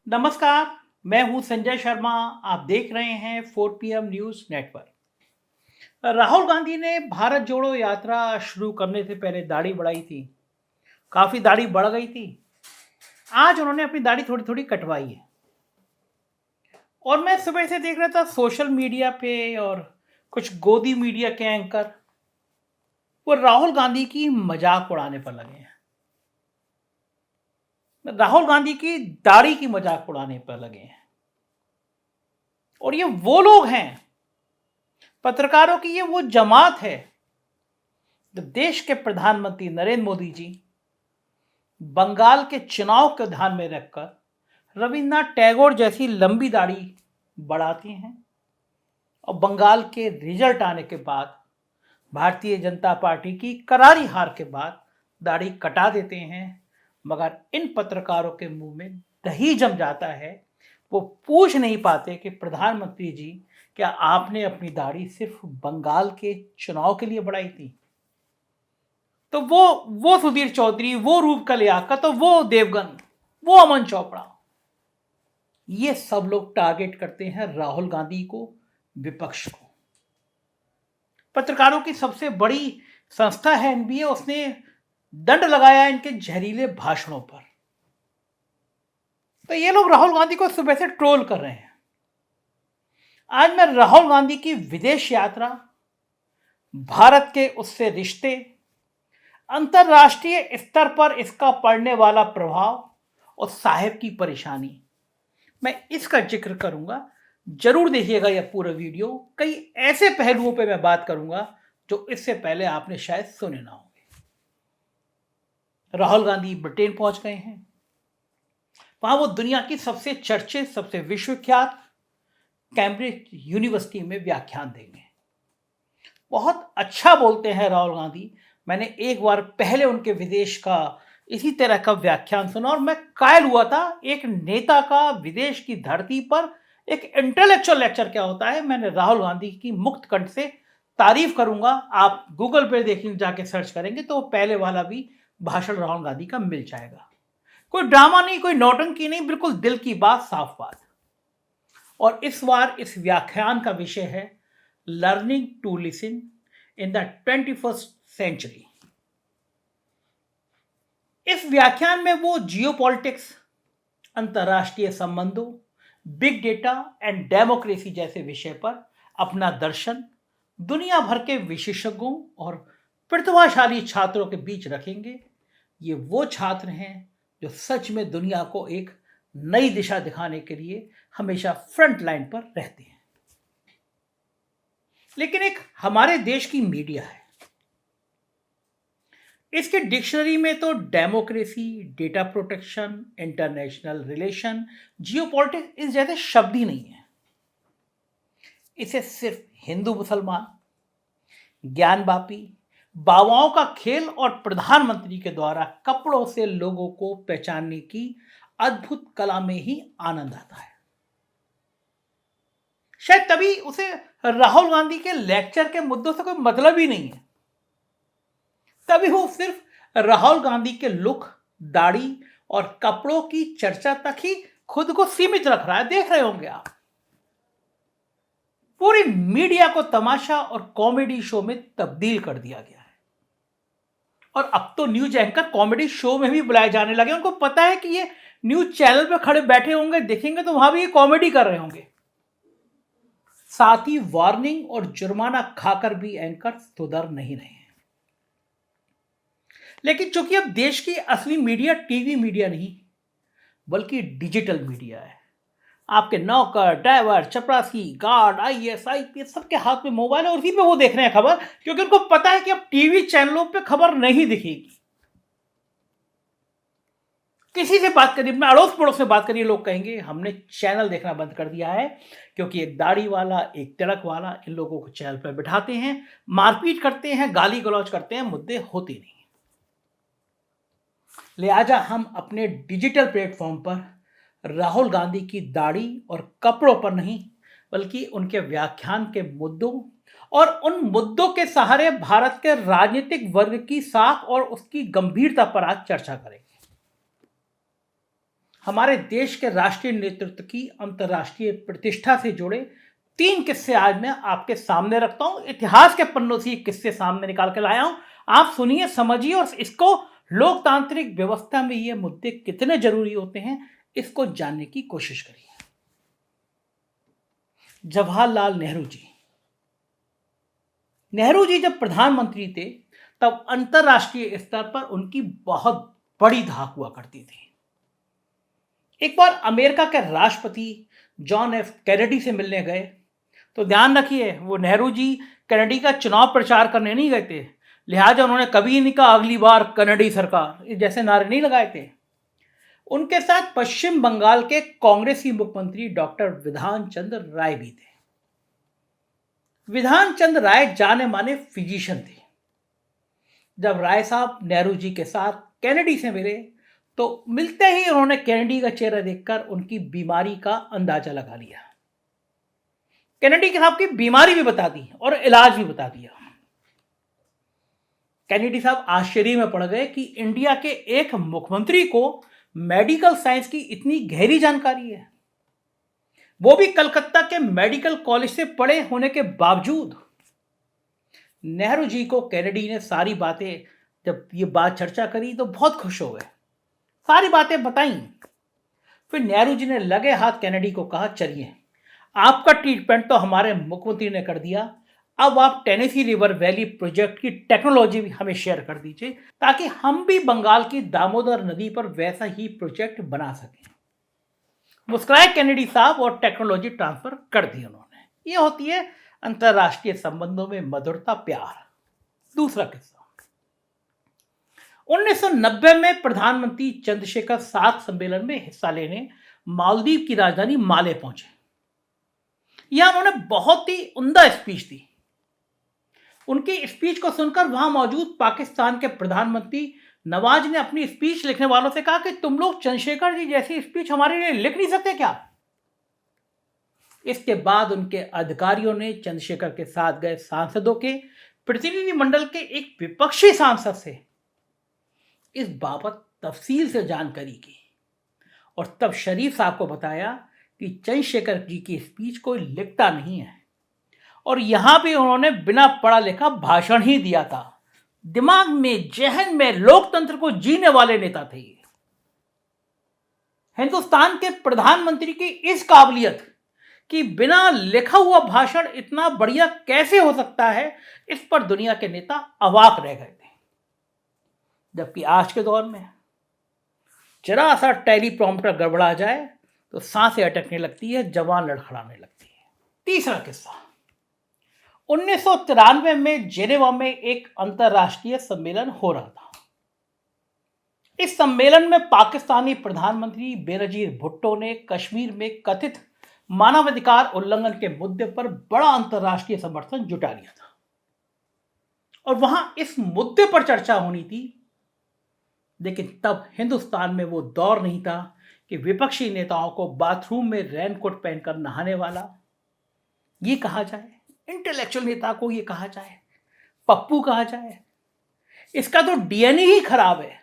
नमस्कार। मैं हूं संजय शर्मा। आप देख रहे हैं 4 PM news network. Rahul Gandhi ने भारत जोड़ो यात्रा शुरू करने से पहले दाढ़ी बढ़ाई थी। काफी दाढ़ी बढ़ गई थी। आज उन्होंने अपनी दाढ़ी थोड़ी थोड़ी कटवाई है। और मैं सुबह से देख रहा था सोशल मीडिया पे और कुछ गोदी मीडिया के एंकर वो राहुल गांधी की मजाक उड़ाने पर लगे हैं। राहुल गांधी की दाढ़ी की मजाक उड़ाने पर लगे हैं। और ये वो लोग हैं, पत्रकारों की ये वो जमात है जब देश के प्रधानमंत्री नरेंद्र मोदी जी बंगाल के चुनाव को ध्यान में रखकर रविन्द्रनाथ टैगोर जैसी लंबी दाढ़ी बढ़ाती हैं और बंगाल के रिजल्ट आने के बाद भारतीय जनता पार्टी की करारी हार के बाद दाढ़ी कटा देते हैं। मगर इन पत्रकारों के मुंह में दही जम जाता है। वो पूछ नहीं पाते कि प्रधानमंत्री जी, क्या आपने अपनी दाढ़ी सिर्फ बंगाल के चुनाव के लिए बढ़ाई थी? तो वो सुधीर चौधरी, वो रूप का लियाकत, तो वो देवगन, वो अमन चोपड़ा, ये सब लोग टारगेट करते हैं राहुल गांधी को, विपक्ष को। पत्रकारों की सबसे बड़ी संस्था है एनबीए, उसने दंड लगाया इनके जहरीले भाषणों पर। तो ये लोग राहुल गांधी को सुबह से ट्रोल कर रहे हैं। आज मैं राहुल गांधी की विदेश यात्रा, भारत के उससे रिश्ते, अंतरराष्ट्रीय स्तर पर इसका पड़ने वाला प्रभाव और साहेब की परेशानी, मैं इसका जिक्र करूंगा। जरूर देखिएगा यह पूरा वीडियो। कई ऐसे पहलुओं पे मैं बात करूंगा जो इससे पहले आपने शायद सुने ना होंगे। राहुल गांधी ब्रिटेन पहुंच गए हैं। वहां वो दुनिया की सबसे चर्चित, सबसे विश्वविख्यात कैम्ब्रिज यूनिवर्सिटी में व्याख्यान देंगे। बहुत अच्छा बोलते हैं राहुल गांधी। मैंने एक बार पहले उनके विदेश का इसी तरह का व्याख्यान सुना और मैं कायल हुआ था। एक नेता का विदेश की धरती पर एक इंटेलेक्चुअल लेक्चर क्या होता है, मैंने राहुल गांधी की मुक्त कंठ से तारीफ करूंगा। आप गूगल पे देखेंगे, जाके सर्च करेंगे तो पहले वाला भी भाषण राहुल गांधी का मिल जाएगा। कोई ड्रामा नहीं, कोई नौटंकी नहीं, बिल्कुल दिल की बात, साफ बात। और इस बार इस व्याख्यान का विषय है learning to listen in the 21st century. इस व्याख्यान में वो जियोपॉलिटिक्स, अंतरराष्ट्रीय संबंधों, बिग डेटा एंड डेमोक्रेसी जैसे विषय पर अपना दर्शन दुनिया भर के विशेषज्ञों और प्रतिभाशाली छात्रों के बीच रखेंगे। ये वो छात्र हैं जो सच में दुनिया को एक नई दिशा दिखाने के लिए हमेशा फ्रंट लाइन पर रहते हैं। लेकिन एक हमारे देश की मीडिया है, इसके डिक्शनरी में तो democracy, data protection, international relation, geopolitics इस जैसे शब्द ही नहीं है। इसे सिर्फ हिंदू मुसलमान, ज्ञानवापी, बाबाओं का खेल और प्रधानमंत्री के द्वारा कपड़ों से लोगों को पहचानने की अद्भुत कला में ही आनंद आता है। शायद तभी उसे राहुल गांधी के लेक्चर के मुद्दों से कोई मतलब ही नहीं है। तभी वो सिर्फ राहुल गांधी के लुक, दाढ़ी और कपड़ों की चर्चा तक ही खुद को सीमित रख रहा है। देख रहे होंगे आप, पूरी मीडिया को तमाशा और कॉमेडी शो में तब्दील कर दिया गया है। और अब तो न्यूज एंकर कॉमेडी शो में भी बुलाए जाने लगे। उनको पता है कि ये न्यूज चैनल पे खड़े बैठे होंगे, देखेंगे तो वहां भी ये कॉमेडी कर रहे होंगे। साथ ही वार्निंग और जुर्माना खाकर भी एंकर सुधर नहीं रहे हैं। लेकिन चूंकि अब देश की असली मीडिया टीवी मीडिया नहीं बल्कि डिजिटल मीडिया है। आपके नौकर, ड्राइवर, चपरासी, गार्ड, आईएएस, आईपीएस सबके हाथ में मोबाइल है और उसी पे वो देख रहे हैं खबर, क्योंकि उनको पता है कि अब टीवी चैनलों पे खबर नहीं दिखेगी। किसी से बात करिए, अपने अड़ोस पड़ोस से बात करिए, लोग कहेंगे हमने चैनल देखना बंद कर दिया है, क्योंकि एक दाढ़ी वाला, एक तिलक वाला इन लोगों को चैनल पर बिठाते हैं, मारपीट करते हैं, गाली गलौज करते हैं, मुद्दे होते नहीं। लिहाजा हम अपने डिजिटल प्लेटफॉर्म पर राहुल गांधी की दाढ़ी और कपड़ों पर नहीं बल्कि उनके व्याख्यान के मुद्दों और उन मुद्दों के सहारे भारत के राजनीतिक वर्ग की साख और उसकी गंभीरता पर आज चर्चा करेंगे। हमारे देश के राष्ट्रीय नेतृत्व की अंतर्राष्ट्रीय प्रतिष्ठा से जुड़े 3 किस्से आज मैं आपके सामने रखता हूं। इतिहास के पन्नों से ये किस्से सामने निकाल के लाया हूं। आप सुनिए, समझिए और इसको लोकतांत्रिक व्यवस्था में ये मुद्दे कितने जरूरी होते हैं इसको जानने की कोशिश करिए। जवाहरलाल नेहरू जी जब प्रधानमंत्री थे तब अंतरराष्ट्रीय स्तर पर उनकी बहुत बड़ी धाक हुआ करती थी। एक बार अमेरिका के राष्ट्रपति जॉन एफ कैनेडी से मिलने गए तो ध्यान रखिए, वो नेहरू जी कैनेडी का चुनाव प्रचार करने नहीं गए थे, लिहाजा उन्होंने कभी नहीं कहा अगली बार कैनेडी सरकार जैसे नारे नहीं लगाए थे। उनके साथ पश्चिम बंगाल के कांग्रेसी मुख्यमंत्री डॉक्टर विधान चंद्र राय भी थे। विधान चंद्र राय जाने माने फिजिशियन थे। जब राय साहब नेहरू जी के साथ कैनेडी से मिले तो मिलते ही उन्होंने कैनेडी का चेहरा देखकर उनकी बीमारी का अंदाजा लगा लिया। कैनेडी साहब की बीमारी भी बता दी और इलाज भी बता दिया। कैनेडी साहब आश्चर्य में पड़ गए कि इंडिया के एक मुख्यमंत्री को मेडिकल साइंस की इतनी गहरी जानकारी है, वो भी कलकत्ता के मेडिकल कॉलेज से पढ़े होने के बावजूद। नेहरू जी को कैनेडी ने सारी बातें, जब ये बात चर्चा करी तो बहुत खुश हो गए, सारी बातें बताई। फिर नेहरू जी ने लगे हाथ कैनेडी को कहा, चलिए आपका ट्रीटमेंट तो हमारे मुख्यमंत्री ने कर दिया, अब आप टेनेसी रिवर वैली प्रोजेक्ट की टेक्नोलॉजी भी हमें शेयर कर दीजिए ताकि हम भी बंगाल की दामोदर नदी पर वैसा ही प्रोजेक्ट बना सकें। मुस्कुराए कैनेडी साहब और टेक्नोलॉजी ट्रांसफर कर दी उन्होंने। ये होती है अंतरराष्ट्रीय संबंधों में मधुरता, प्यार। दूसरा किस्सा, 1990 में प्रधानमंत्री चंद्रशेखर सार्क सम्मेलन में हिस्सा लेने मालदीव की राजधानी माले पहुंचे। यहां उन्होंने बहुत ही उम्दा स्पीच दी। उनकी स्पीच को सुनकर वहां मौजूद पाकिस्तान के प्रधानमंत्री नवाज ने अपनी स्पीच लिखने वालों से कहा कि तुम लोग चंद्रशेखर जी जैसी स्पीच हमारे लिए लिख नहीं सकते क्या? इसके बाद उनके अधिकारियों ने चंद्रशेखर के साथ गए सांसदों के प्रतिनिधिमंडल के एक विपक्षी सांसद से इस बाबत तफसील से जानकारी की और तब शरीफ साहब को बताया कि चंद्रशेखर जी की स्पीच कोई लिखता नहीं है और यहां भी उन्होंने बिना पढ़ा लिखा भाषण ही दिया था। दिमाग में, जहन में लोकतंत्र को जीने वाले नेता थे। हिंदुस्तान के प्रधानमंत्री की इस काबिलियत कि बिना लिखा हुआ भाषण इतना बढ़िया कैसे हो सकता है, इस पर दुनिया के नेता अवाक रह गए थे। जबकि आज के दौर में जरा सा टेलीप्रॉम्प्टर गड़बड़ा जाए तो सांसें अटकने लगती है, जवान लड़खड़ाने लगती है। तीसरा किस्सा, 1993 में जेनेवा में एक अंतरराष्ट्रीय सम्मेलन हो रहा था। इस सम्मेलन में पाकिस्तानी प्रधानमंत्री बेनजीर भुट्टो ने कश्मीर में कथित मानवाधिकार उल्लंघन के मुद्दे पर बड़ा अंतरराष्ट्रीय समर्थन जुटा लिया था और वहां इस मुद्दे पर चर्चा होनी थी। लेकिन तब हिंदुस्तान में वो दौर नहीं था कि विपक्षी नेताओं को बाथरूम में रेनकोट पहनकर नहाने वाला ये कहा जाए, इंटेलेक्चुअल नेता को ये कहा जाए, पप्पू कहा जाए। इसका तो डीएनए ही खराब है।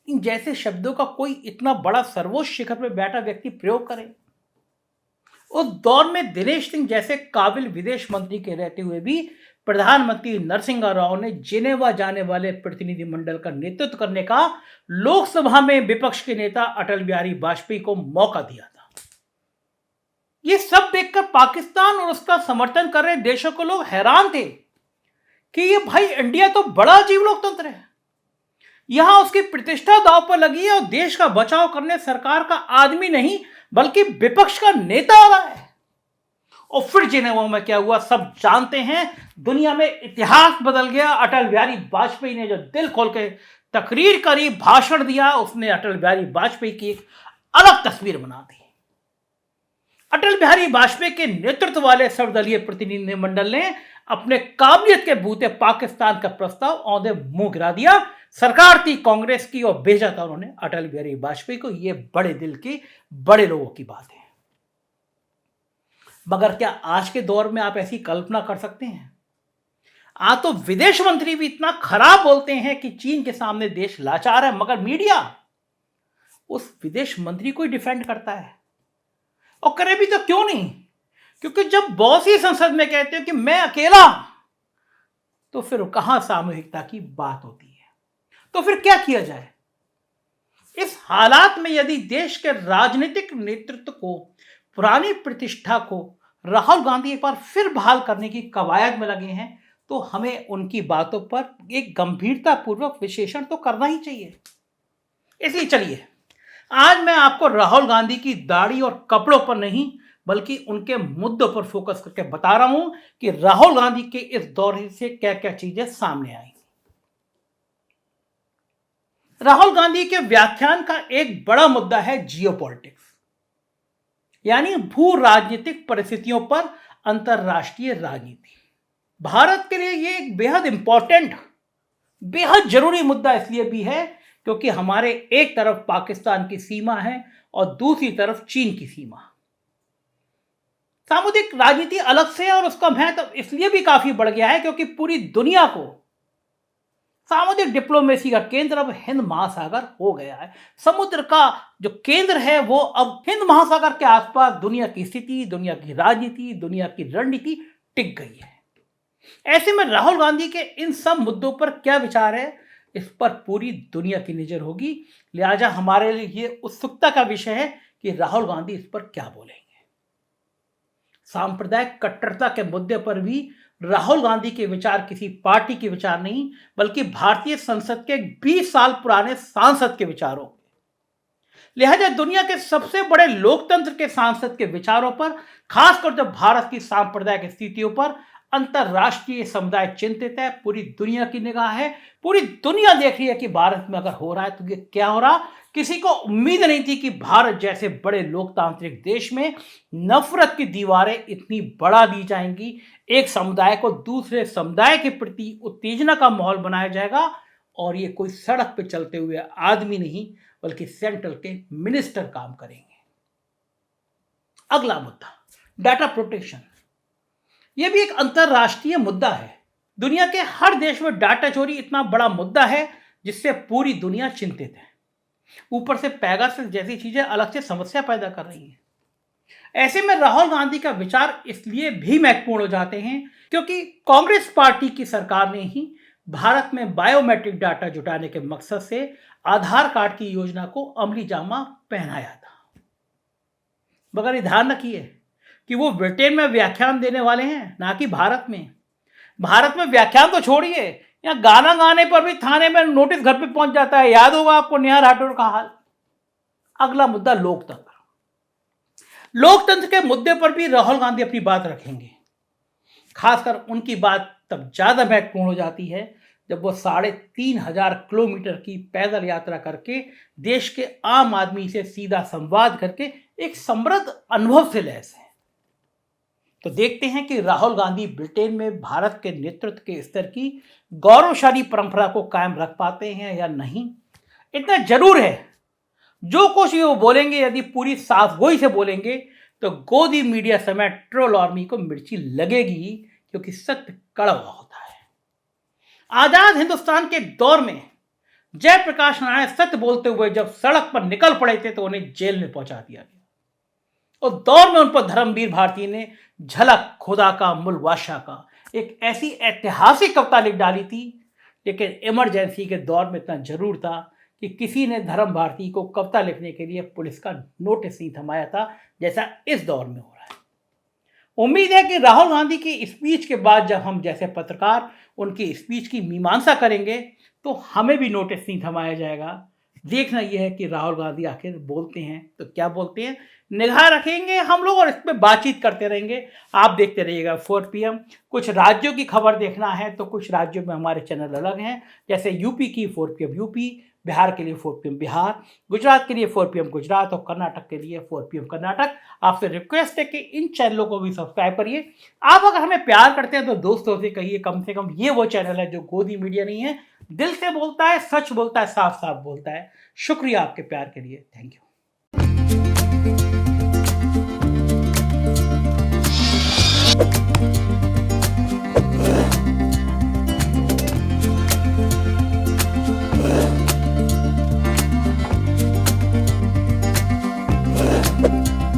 इन जैसे शब्दों का कोई इतना बड़ा सर्वोच्च शिखर पर बैठा व्यक्ति प्रयोग करे। उस दौर में दिनेश सिंह जैसे काबिल विदेश मंत्री के रहते हुए भी प्रधानमंत्री नरसिंह राव ने जेनेवा जाने वाले प्रतिनिधिमंडल का नेतृत्व करने का लोकसभा में विपक्ष के नेता अटल बिहारी वाजपेयी को मौका दिया था। ये सब देखकर पाकिस्तान और उसका समर्थन कर रहे देशों को लोग हैरान थे कि ये भाई इंडिया तो बड़ा अजीब लोकतंत्र है, यहां उसकी प्रतिष्ठा दांव पर लगी है और देश का बचाव करने सरकार का आदमी नहीं बल्कि विपक्ष का नेता आ रहा है। और फिर जेनेवा में क्या हुआ सब जानते हैं। दुनिया में इतिहास बदल गया। अटल बिहारी वाजपेयी ने जो दिल खोल के तकरीर करी, भाषण दिया, उसने अटल बिहारी वाजपेयी की एक अलग तस्वीर बना दी। अटल बिहारी वाजपेयी के नेतृत्व वाले सर्वदलीय प्रतिनिधिमंडल ने अपने काबिलियत के बूते पाकिस्तान का प्रस्ताव औंधे मुंह गिरा दिया। सरकार थी कांग्रेस की और भेजा था उन्होंने अटल बिहारी वाजपेयी को। ये बड़े दिल की, बड़े लोगों की बात है। मगर क्या आज के दौर में आप ऐसी कल्पना कर सकते हैं? आज तो विदेश मंत्री भी इतना खराब बोलते हैं कि चीन के सामने देश लाचार है, मगर मीडिया उस विदेश मंत्री को ही डिफेंड करता है। और करे भी तो क्यों नहीं, क्योंकि जब बॉस ही संसद में कहते हैं कि मैं अकेला, तो फिर कहां सामूहिकता की बात होती है। तो फिर क्या किया जाए इस हालात में? यदि देश के राजनीतिक नेतृत्व को, पुरानी प्रतिष्ठा को राहुल गांधी एक बार फिर बहाल करने की कवायद में लगे हैं, तो हमें उनकी बातों पर एक गंभीरता पूर्वक विश्लेषण तो करना ही चाहिए। इसलिए चलिए आज मैं आपको राहुल गांधी की दाढ़ी और कपड़ों पर नहीं, बल्कि उनके मुद्दों पर फोकस करके बता रहा हूं कि राहुल गांधी के इस दौरे से क्या क्या चीजें सामने आई। राहुल गांधी के व्याख्यान का एक बड़ा मुद्दा है जियोपॉलिटिक्स, यानी भू राजनीतिक परिस्थितियों पर अंतरराष्ट्रीय राजनीति। भारत के लिए यह एक बेहद इंपॉर्टेंट, बेहद जरूरी मुद्दा इसलिए भी है क्योंकि हमारे एक तरफ पाकिस्तान की सीमा है और दूसरी तरफ चीन की सीमा। सामुद्रिक राजनीति अलग से है और उसका महत्व इसलिए भी काफी बढ़ गया है क्योंकि पूरी दुनिया को सामुद्रिक डिप्लोमेसी का केंद्र अब हिंद महासागर हो गया है। समुद्र का जो केंद्र है वो अब हिंद महासागर के आसपास दुनिया की स्थिति, दुनिया की राजनीति, दुनिया की रणनीति टिक गई है। ऐसे में राहुल गांधी के इन सब मुद्दों पर क्या विचार है, इस पर पूरी दुनिया की नजर होगी। लिहाजा हमारे लिए ये उत्सुकता का विषय है कि राहुल गांधी इस पर क्या बोलेंगे। सांप्रदायिक कट्टरता के मुद्दे पर भी राहुल गांधी के विचार किसी पार्टी के विचार नहीं, बल्कि भारतीय संसद के 20 साल पुराने सांसद के विचारों। लिहाजा दुनिया के सबसे बड़े लोकतंत्र के सांसद के विचारों पर, खासकर जब भारत की सांप्रदायिक स्थितियों पर अंतरराष्ट्रीय समुदाय चिंतित है, पूरी दुनिया की निगाह है, पूरी दुनिया देख रही है कि भारत में अगर हो रहा है तो ये क्या हो रहा। किसी को उम्मीद नहीं थी कि भारत जैसे बड़े लोकतांत्रिक देश में नफरत की दीवारें इतनी बढ़ा दी जाएंगी, एक समुदाय को दूसरे समुदाय के प्रति उत्तेजना का माहौल बनाया जाएगा, और ये कोई सड़क पे चलते हुए आदमी नहीं बल्कि सेंट्रल के मिनिस्टर काम करेंगे। अगला मुद्दा, डाटा प्रोटेक्शन। यह भी एक अंतरराष्ट्रीय मुद्दा है। दुनिया के हर देश में डाटा चोरी इतना बड़ा मुद्दा है जिससे पूरी दुनिया चिंतित है। ऊपर से पेगासस जैसी चीजें अलग से समस्या पैदा कर रही हैं। ऐसे में राहुल गांधी का विचार इसलिए भी महत्वपूर्ण हो जाते हैं क्योंकि कांग्रेस पार्टी की सरकार ने ही भारत में बायोमेट्रिक डाटा जुटाने के मकसद से आधार कार्ड की योजना को अमली जामा पहनाया था। मगर ये ध्यान रखिए कि वो ब्रिटेन में व्याख्यान देने वाले हैं, ना कि भारत में। भारत में व्याख्यान तो छोड़िए, यहाँ गाना गाने पर भी थाने में नोटिस घर पे पहुंच जाता है। याद होगा आपको नेहा राठौर का हाल। अगला मुद्दा, लोकतंत्र। लोकतंत्र के मुद्दे पर भी राहुल गांधी अपनी बात रखेंगे। खासकर उनकी बात तब ज्यादा महत्वपूर्ण हो जाती है जब वो 3,500 किलोमीटर की पैदल यात्रा करके देश के आम आदमी से सीधा संवाद करके एक समृद्ध अनुभव से लैस है। तो देखते हैं कि राहुल गांधी ब्रिटेन में भारत के नेतृत्व के स्तर की गौरवशाली परंपरा को कायम रख पाते हैं या नहीं। इतना जरूर है, जो कुछ भी वो बोलेंगे यदि पूरी साफगोई से बोलेंगे तो गोदी मीडिया समेत ट्रोल आर्मी को मिर्ची लगेगी, क्योंकि सत्य कड़वा होता है। आजाद हिंदुस्तान के दौर में जयप्रकाश नारायण सत्य बोलते हुए जब सड़क पर निकल पड़े थे तो उन्हें जेल में पहुंचा दिया गया। उस दौर में उन पर धर्मवीर भारती ने झलक खुदा का मूल बादशाह का एक ऐसी ऐतिहासिक कविता लिख डाली थी, लेकिन इमरजेंसी के दौर में इतना जरूर था कि किसी ने धर्म भारती को कविता लिखने के लिए पुलिस का नोटिस नहीं थमाया था, जैसा इस दौर में हो रहा है। उम्मीद है कि राहुल गांधी की स्पीच के बाद जब हम जैसे पत्रकार उनकी स्पीच की मीमांसा करेंगे तो हमें भी नोटिस नहीं थमाया जाएगा। देखना यह है कि राहुल गांधी आखिर बोलते हैं तो क्या बोलते हैं, निगाह रखेंगे हम लोग और इस पर बातचीत करते रहेंगे। आप देखते रहिएगा 4 PM। कुछ राज्यों की खबर देखना है तो कुछ राज्यों में हमारे चैनल अलग हैं, जैसे यूपी की 4 PM यूपी, बिहार के लिए 4 PM बिहार, गुजरात के लिए 4 PM गुजरात और कर्नाटक के लिए 4 PM कर्नाटक। आपसे रिक्वेस्ट है कि इन चैनलों को भी सब्सक्राइब करिए। आप अगर हमें प्यार करते हैं तो दोस्तों से कहिए कम से कम ये वो चैनल है जो गोदी मीडिया नहीं है, दिल से बोलता है, सच बोलता है, साफ साफ बोलता है। शुक्रिया आपके प्यार के लिए। Thank you. हैं।